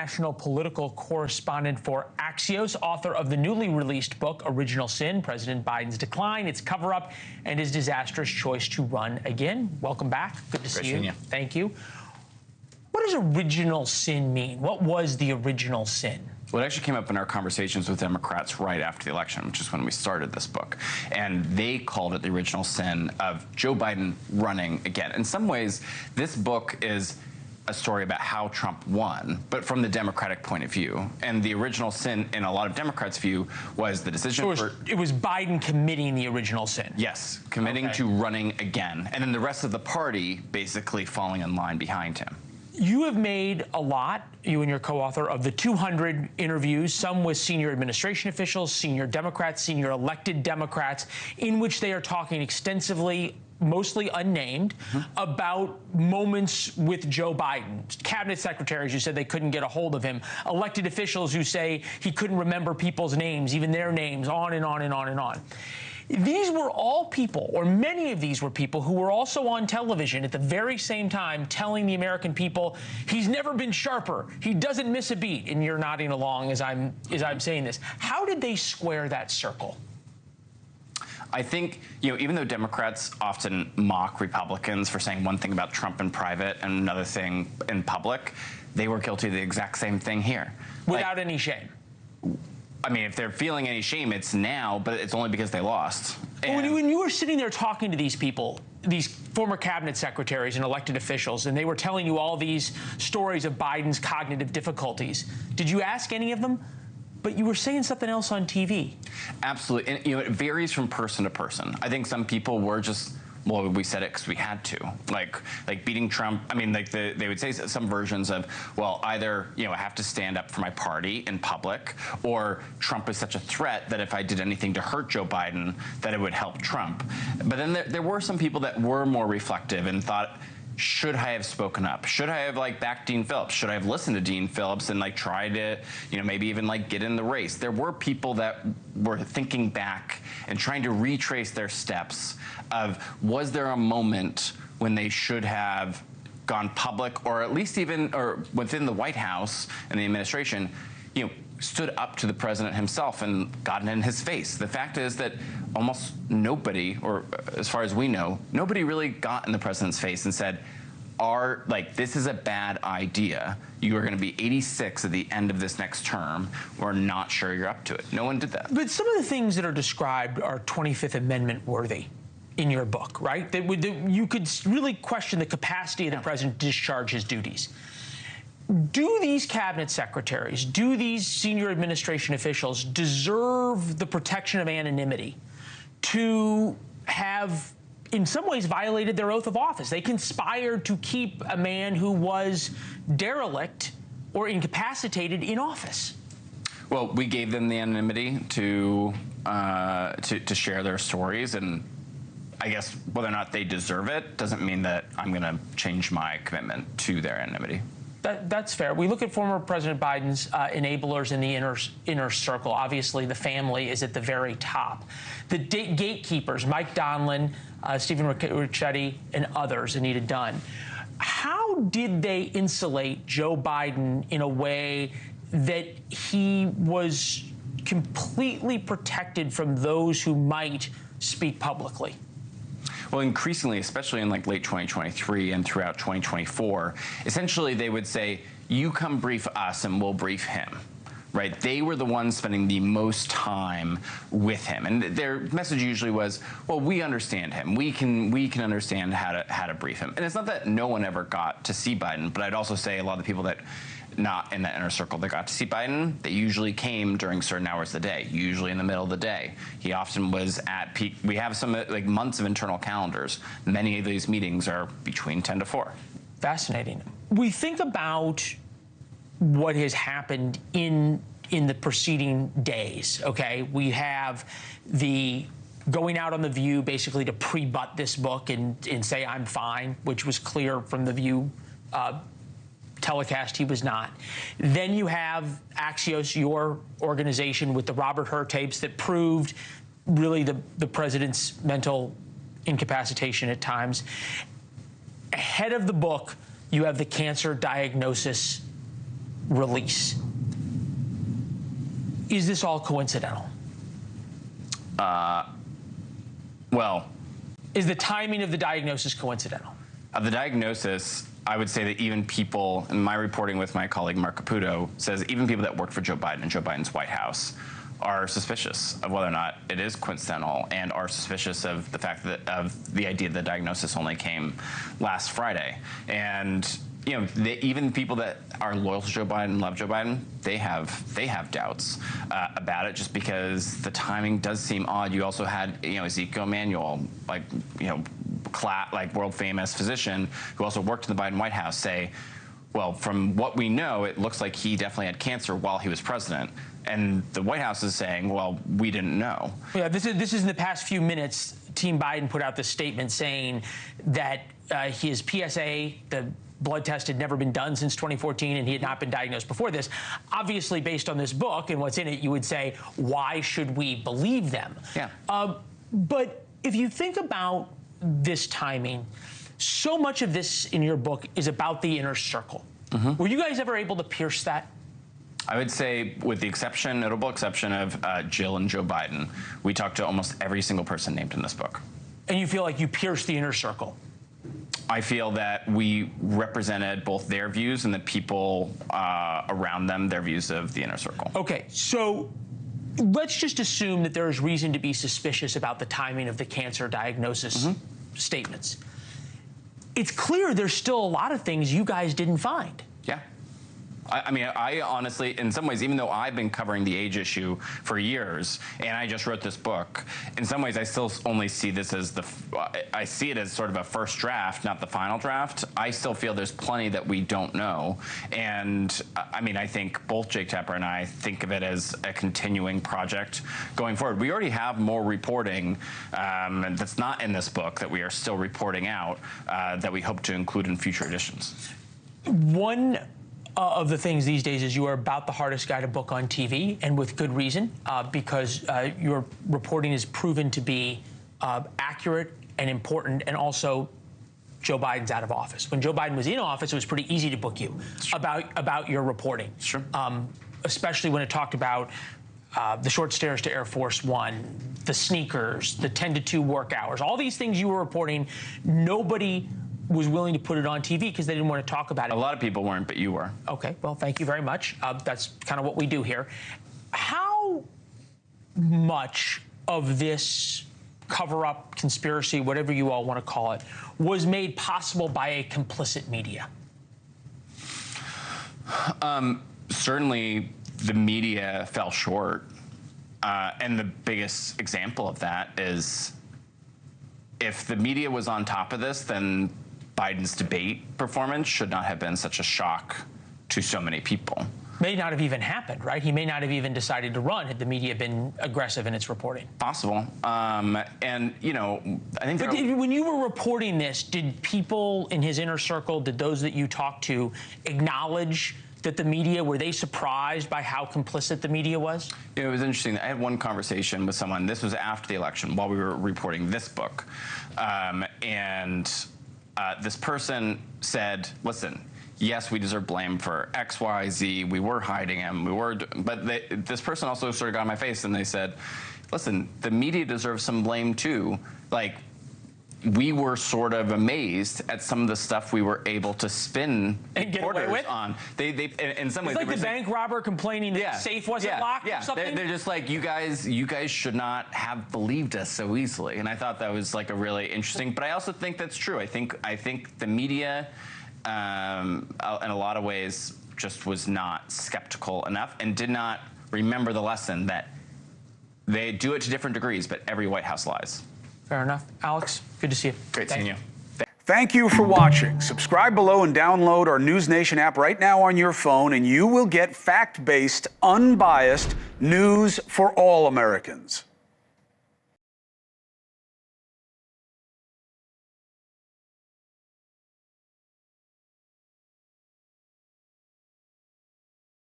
national political correspondent for Axios, author of the newly released book, Original Sin, President Biden's Decline, Its Cover-Up, and His Disastrous Choice to Run Again. Welcome back. Good to see you. Thank you. What does original sin mean? What was the original sin? Well, it actually came up in our conversations with Democrats right after the election, which is when we started this book. And they called it the original sin of Joe Biden running again. In some ways, this book is a story about how Trump won, but from the Democratic point of view. And the original sin, in a lot of Democrats' view, was the decision it was Biden committing the original sin. Yes, committing to running again. And then the rest of the party basically falling in line behind him. You have made a lot, you and your co-author, of the 200 interviews, some with senior administration officials, senior Democrats, senior elected Democrats, in which they are talking extensively, mostly unnamed, about moments with Joe Biden. Cabinet secretaries who said they couldn't get a hold of him, elected officials who say he couldn't remember people's names, even their names, on and on and on and on. These were all people, or many of these were people, who were also on television at the very same time telling the American people, he's never been sharper, he doesn't miss a beat. And you're nodding along as I'm saying this. How did they square that circle? I think, even though Democrats often mock Republicans for saying one thing about Trump in private and another thing in public, they were guilty of the exact same thing here. Without any shame. I mean, if they're feeling any shame, it's now, but it's only because they lost. When you were sitting there talking to these people, these former cabinet secretaries and elected officials, and they were telling you all these stories of Biden's cognitive difficulties, did you ask any of them? But you were saying something else on TV. Absolutely. And, it varies from person to person. I think some people were just, well, we said it because we had to. Like beating Trump, I mean, they would say some versions of, well, either, I have to stand up for my party in public, or Trump is such a threat that if I did anything to hurt Joe Biden, that it would help Trump. But then there were some people that were more reflective and thought, should I have spoken up? Should I have backed Dean Phillips? Should I have listened to Dean Phillips and tried to, maybe even get in the race? There were people that were thinking back and trying to retrace their steps of, was there a moment when they should have gone public, or at least even, or within the White House and the administration, stood up to the president himself and gotten in his face? The fact is that almost nobody, or as far as we know, nobody really got in the president's face and said, this is a bad idea. You are going to be 86 at the end of this next term. We're not sure you're up to it. No one did that. But some of the things that are described are 25th Amendment worthy in your book, right? You could really question the capacity of the president to discharge his duties. Do these cabinet secretaries, do these senior administration officials deserve the protection of anonymity to have, in some ways, violated their oath of office? They conspired to keep a man who was derelict or incapacitated in office. Well, we gave them the anonymity to share their stories, and I guess whether or not they deserve it doesn't mean that I'm going to change my commitment to their anonymity. That's fair. We look at former President Biden's enablers in the inner circle. Obviously, the family is at the very top. The gatekeepers, Mike Donlin, Stephen Ricchetti, and others, Anita Dunn. How did they insulate Joe Biden in a way that he was completely protected from those who might speak publicly? Well, increasingly, especially in late 2023 and throughout 2024, essentially they would say, you come brief us and we'll brief him, right? They were the ones spending the most time with him. And their message usually was, well, we understand him. We can understand how to brief him. And it's not that no one ever got to see Biden, but I'd also say a lot of the people that not in the inner circle that got to see Biden, they usually came during certain hours of the day, usually in the middle of the day. He often was at peak. We have some months of internal calendars. Many of these meetings are between 10 to 4. Fascinating. We think about what has happened in the preceding days, okay? We have the going out on The View basically to pre-butt this book and say I'm fine, which was clear from The View telecast he was not. Then you have Axios, your organization, with the Robert Hur tapes that proved really the president's mental incapacitation at times. Ahead of the book, you have the cancer diagnosis release. Is this all coincidental? Well, is the timing of the diagnosis coincidental? The diagnosis, I would say that even people, in my reporting with my colleague Mark Caputo, says even people that worked for Joe Biden and Joe Biden's White House are suspicious of whether or not it is coincidental, and are suspicious of the fact that of the idea that the diagnosis only came last Friday. And you know, even people that are loyal to Joe Biden, love Joe Biden, they have doubts about it, just because the timing does seem odd. You also had, you know, Ezekiel Emanuel, like, you know, world famous physician who also worked in the Biden White House, say, well, from what we know, it looks like he definitely had cancer while he was president. And the White House is saying, well, we didn't know. Yeah, this is in the past few minutes. Team Biden put out this statement saying that his PSA, the blood test, had never been done since 2014, and he had not been diagnosed before this. Obviously, based on this book and what's in it, you would say, why should we believe them? Yeah. But if you think about this timing, so much of this in your book is about the inner circle. Mm-hmm. Were you guys ever able to pierce that? I would say, with the exception, notable exception of Jill and Joe Biden, we talked to almost every single person named in this book. And you feel like you pierced the inner circle? I feel that we represented both their views and the people around them, their views of the inner circle. Okay, so let's just assume that there is reason to be suspicious about the timing of the cancer diagnosis statements. It's clear there's still a lot of things you guys didn't find. Yeah. I mean, I honestly, in some ways, even though I've been covering the age issue for years, and I just wrote this book, in some ways I still only see this as I see it as sort of a first draft, not the final draft. I still feel there's plenty that we don't know. And I mean, I think both Jake Tapper and I think of it as a continuing project going forward. We already have more reporting that's not in this book that we are still reporting out that we hope to include in future editions. One of the things these days is you are about the hardest guy to book on TV, and with good reason, because your reporting is proven to be accurate and important, and also Joe Biden's out of office. When Joe Biden was in office, it was pretty easy to book you about your reporting. Sure. Especially when it talked about the short stairs to Air Force One, the sneakers, the 10 to 2 work hours, all these things you were reporting. Nobody was willing to put it on TV because they didn't want to talk about it. A lot of people weren't, but you were. Okay, well, thank you very much. That's kind of what we do here. How much of this cover-up, conspiracy, whatever you all want to call it, was made possible by a complicit media? Certainly, the media fell short. And the biggest example of that is, if the media was on top of this, then Biden's debate performance should not have been such a shock to so many people. May not have even happened, right? He may not have even decided to run had the media been aggressive in its reporting. Possible. And, you know, I think... But when you were reporting this, did people in his inner circle, did those that you talked to acknowledge that the media, were they surprised by how complicit the media was? It was interesting. I had one conversation with someone, this was after the election, while we were reporting this book. This person said, listen, yes, we deserve blame for X, Y, Z. We were hiding him. But this person also sort of got in my face, and they said, listen, the media deserves some blame too. Like, we were sort of amazed at some of the stuff we were able to spin and get away with on. They in some ways, it's like the bank robber complaining that the safe wasn't locked or something. They're just like, you guys should not have believed us so easily. And I thought that was like a really interesting. But I also think that's true. I think the media, in a lot of ways, just was not skeptical enough and did not remember the lesson that they do it to different degrees, but every White House lies. Fair enough. Alex, good to see you. Great seeing you. Thank you for watching. Subscribe below and download our NewsNation app right now on your phone, and you will get fact-based, unbiased news for all Americans.